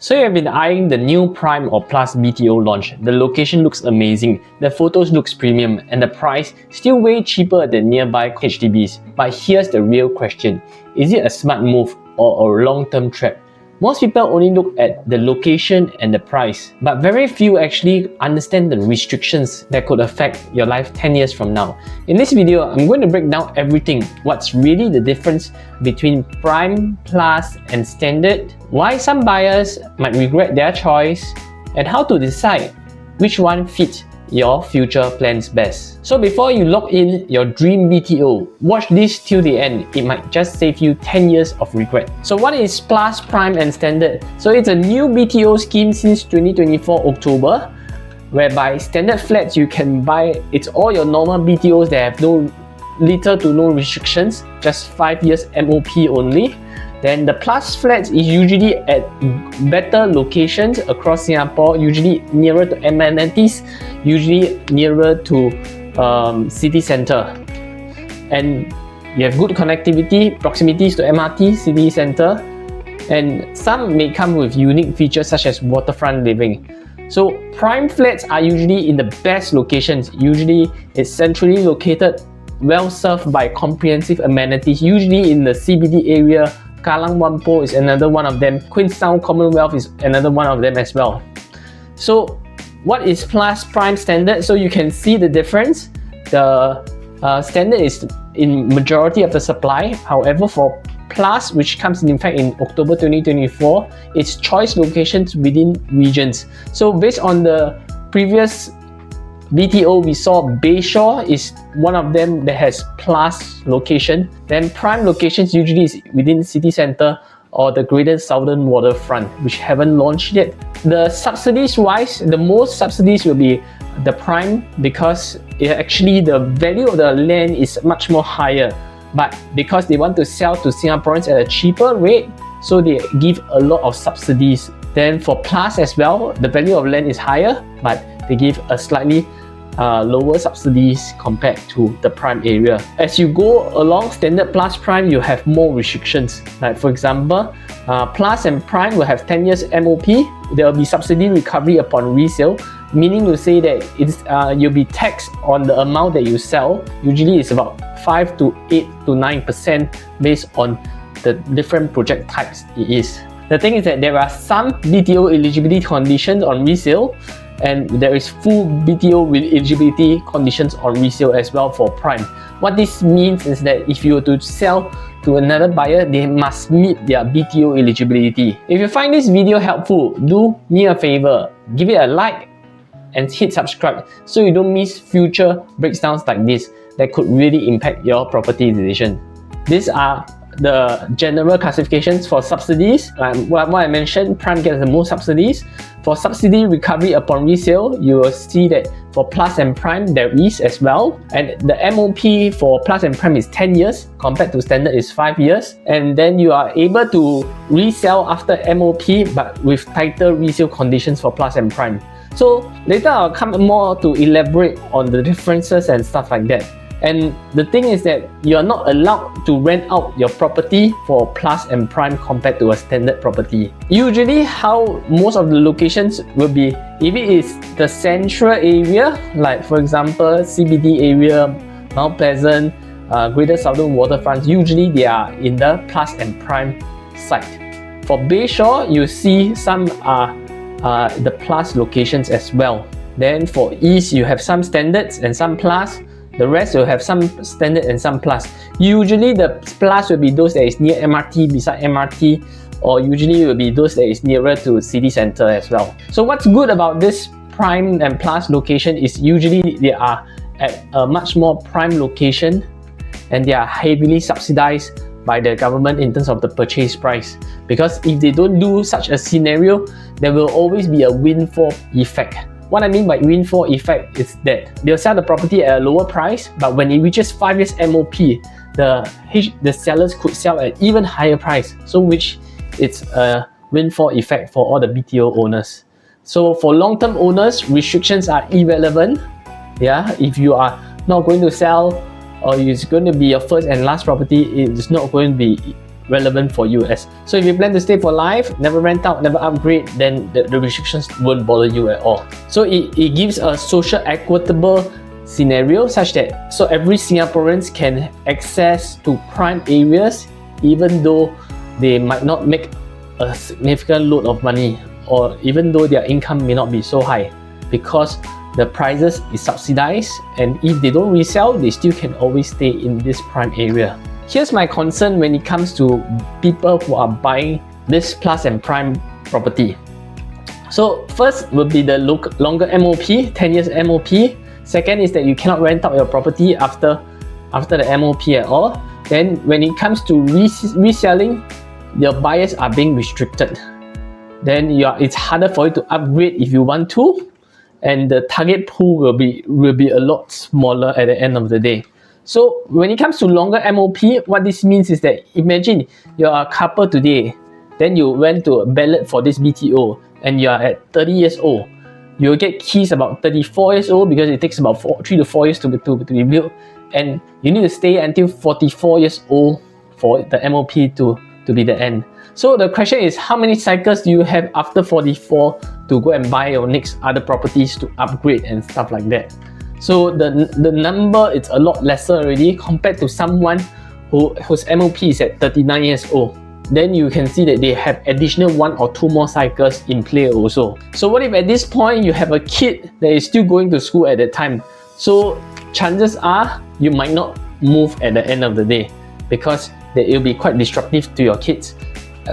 So you have been eyeing the new Prime or Plus BTO launch. The location looks amazing, the photos looks premium, and the price still way cheaper than nearby HDBs. But here's the real question. Is it a smart move or a long-term trap? Most people only look at the location and the price, but very few actually understand the restrictions that could affect your life 10 years from now. In this video, I'm going to break down everything, what's really the difference between Prime, Plus, and Standard, why some buyers might regret their choice, and how to decide which one fits your future plans best. So before you lock in your dream BTO, watch this till the end. It might just save you 10 years of regret. So what is Plus, Prime, and Standard? So it's a new BTO scheme since 2024 October, whereby standard flats you can buy, it's all your normal BTOs that have little to no restrictions, just 5 years MOP only. Then the Plus flats is usually at better locations across Singapore, usually nearer to amenities, usually nearer to city center. And you have good connectivity, proximities to MRT, city center, and some may come with unique features such as waterfront living. So Prime flats are usually in the best locations. Usually it's centrally located, well served by comprehensive amenities, usually in the CBD area. Kallang Whampoa is another one of them. Queenstown Commonwealth is another one of them as well. So what is Plus, Prime, Standard? So you can see the difference. The Standard is in majority of the supply. However, for Plus, which comes in fact in October 2024, it's choice locations within regions. So based on the previous BTO, we saw Bayshore is one of them that has Plus location. Then Prime locations usually is within city center or the Greater Southern Waterfront, which haven't launched yet. The subsidies wise, the most subsidies will be the Prime because actually the value of the land is much more higher. But because they want to sell to Singaporeans at a cheaper rate, so they give a lot of subsidies. Then for Plus as well, the value of land is higher, but they give a slightly lower subsidies compared to the Prime area. As you go along Standard, Plus, Prime, you have more restrictions. Like for example, Plus and Prime will have 10 years MOP. There will be subsidy recovery upon resale, meaning to say that you'll be taxed on the amount that you sell. Usually it's about 5 to 8 to 9% based on the different project types it is. The thing is that there are some BTO eligibility conditions on resale, and there is full BTO with eligibility conditions on resale as well for Prime. What this means is that if you were to sell to another buyer, they must meet their BTO eligibility. If you find this video helpful, do me a favor, give it a like and hit subscribe so you don't miss future breakdowns like this that could really impact your property decision. These are the general classifications for subsidies. What I mentioned, Prime gets the most subsidies. For subsidy recovery upon resale, you will see that for Plus and Prime there is as well. And the MOP for Plus and Prime is 10 years compared to Standard is 5 years. And then you are able to resell after MOP but with tighter resale conditions for Plus and Prime. So later I'll come more to elaborate on the differences and stuff like that. And the thing is that you are not allowed to rent out your property for Plus and Prime compared to a Standard property. Usually how most of the locations will be, if it is the central area, like for example CBD area, Mount Pleasant, Greater Southern Waterfront, usually they are in the Plus and Prime site. For Bayshore, you see some are the Plus locations as well. Then for East, you have some Standards and some Plus. The rest will have some Standard and some Plus. Usually the Plus will be those that is near MRT, beside MRT, or usually will be those that is nearer to city center as well. So what's good about this Prime and Plus location is usually they are at a much more prime location and they are heavily subsidized by the government in terms of the purchase price. Because if they don't do such a scenario, there will always be a windfall effect. What I mean by windfall effect is that they'll sell the property at a lower price, but when it reaches 5 years MOP, the sellers could sell at even higher price, so which it's a windfall effect for all the BTO owners. So for long-term owners, restrictions are irrelevant. Yeah, if you are not going to sell or it's going to be your first and last property, it's not going to be relevant for you. So if you plan to stay for life, never rent out, never upgrade, then the restrictions won't bother you at all. So it gives a social equitable scenario such that so every Singaporeans can access to prime areas even though they might not make a significant load of money, or even though their income may not be so high, because the prices is subsidized, and if they don't resell, they still can always stay in this prime area. Here's my concern when it comes to people who are buying this Plus and Prime property. So first will be the longer MOP, 10 years MOP. Second is that you cannot rent out your property after the MOP at all. Then when it comes to reselling, your buyers are being restricted. Then it's harder for you to upgrade if you want to, and the target pool will be a lot smaller at the end of the day. So when it comes to longer MOP, what this means is that imagine you're a couple today, then you went to a ballot for this BTO, and you are at 30 years old. You'll get keys about 34 years old because it takes about 3 to 4 years to be built, and you need to stay until 44 years old for the MOP to be the end. So the question is, how many cycles do you have after 44 to go and buy your next other properties to upgrade and stuff like that? So the number is a lot lesser already compared to someone whose MOP is at 39 years old. Then you can see that they have additional 1 or 2 more cycles in play also. So what if at this point you have a kid that is still going to school at that time? So chances are you might not move at the end of the day, because it will be quite disruptive to your kids'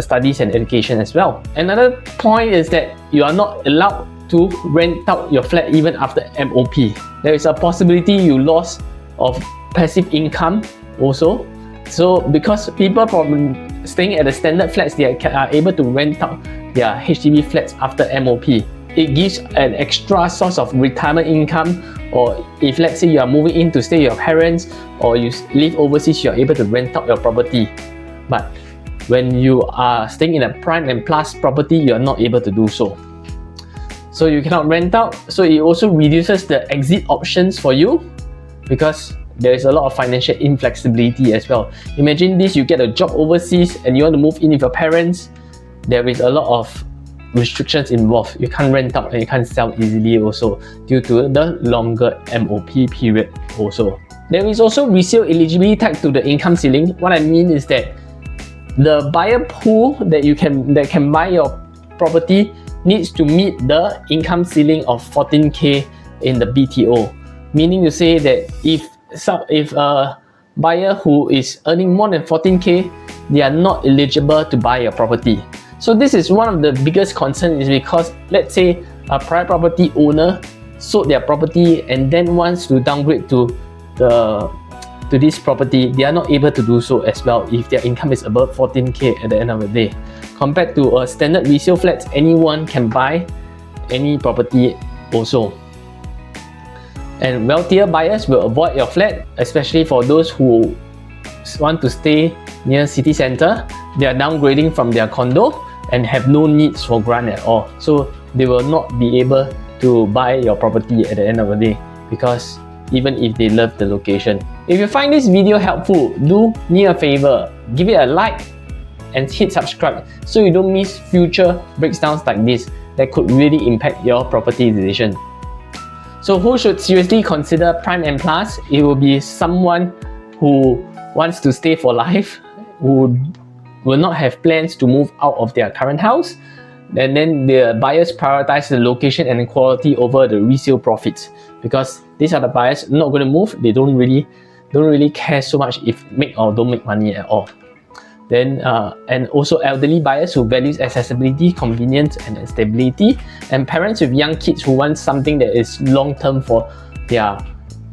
studies and education as well. Another point is that you are not allowed to rent out your flat even after MOP. There is a possibility you loss of passive income also. So because people from staying at the standard flats, they are able to rent out their HDB flats after MOP. It gives an extra source of retirement income, or if let's say you are moving in to stay with your parents, or you live overseas, you are able to rent out your property. But when you are staying in a Prime and Plus property, you are not able to do so. So you cannot rent out. So it also reduces the exit options for you, because there is a lot of financial inflexibility as well. Imagine this, you get a job overseas and you want to move in with your parents. There is a lot of restrictions involved. You can't rent out and you can't sell easily also due to the longer MOP period also. There is also resale eligibility tagged to the income ceiling. What I mean is that the buyer pool that can buy your property needs to meet the income ceiling of 14K in the BTO. Meaning to say that if a buyer who is earning more than 14K, they are not eligible to buy your property. So this is one of the biggest concerns, is because let's say a private property owner sold their property and then wants to downgrade to this property, they are not able to do so as well if their income is above 14K at the end of the day. Compared to a standard resale flat, anyone can buy any property also. And wealthier buyers will avoid your flat, especially for those who want to stay near city center. They are downgrading from their condo and have no needs for grant at all. So they will not be able to buy your property at the end of the day, because even if they love the location. If you find this video helpful, do me a favor, give it a like and hit subscribe so you don't miss future breakdowns like this that could really impact your property decision. So who should seriously consider Prime and Plus? It will be someone who wants to stay for life, who will not have plans to move out of their current house, and then the buyers prioritize the location and quality over the resale profits, because these are the buyers not going to move. They don't really care so much if make or don't make money at all. Then and also elderly buyers who values accessibility, convenience and stability, and parents with young kids who want something that is long term for their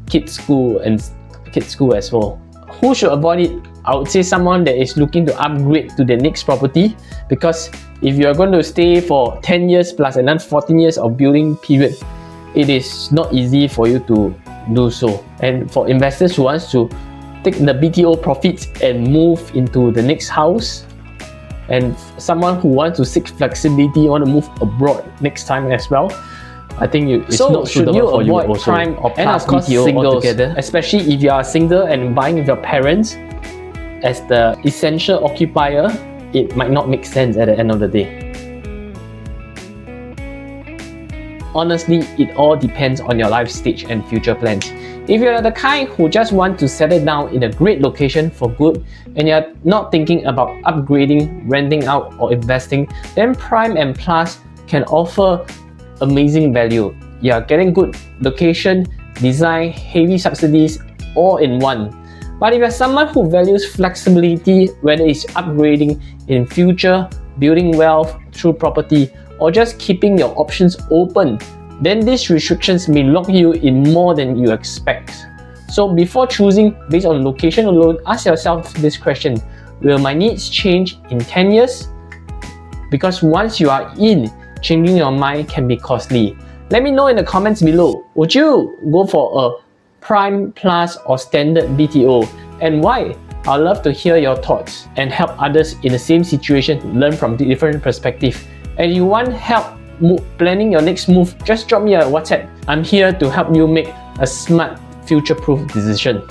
kids' school as well. Who should avoid it? I would say someone that is looking to upgrade to the next property, because if you are going to stay for 10 years plus another 14 years of building period, it is not easy for you to do so. And for investors who wants to take the BTO profits and move into the next house, and someone who wants to seek flexibility, want to move abroad next time as well, I think it's not suitable for you also. Prime or Plus BTO singles, altogether, especially if you are single and buying with your parents, as the essential occupier, it might not make sense at the end of the day. Honestly, it all depends on your life stage and future plans. If you're the kind who just want to settle down in a great location for good and you're not thinking about upgrading, renting out or investing, then Prime and Plus can offer amazing value. You're getting good location, design, heavy subsidies all in one. But if you're someone who values flexibility, whether it's upgrading in future, building wealth through property, or just keeping your options open, then these restrictions may lock you in more than you expect. So before choosing based on location alone, ask yourself this question: will my needs change in 10 years? Because once you are in, changing your mind can be costly. Let me know in the comments below, would you go for a Prime, Plus or Standard BTO, and why? I'd love to hear your thoughts and help others in the same situation learn from different perspectives. And you want help planning your next move, just drop me a WhatsApp. I'm here to help you make a smart, future-proof decision.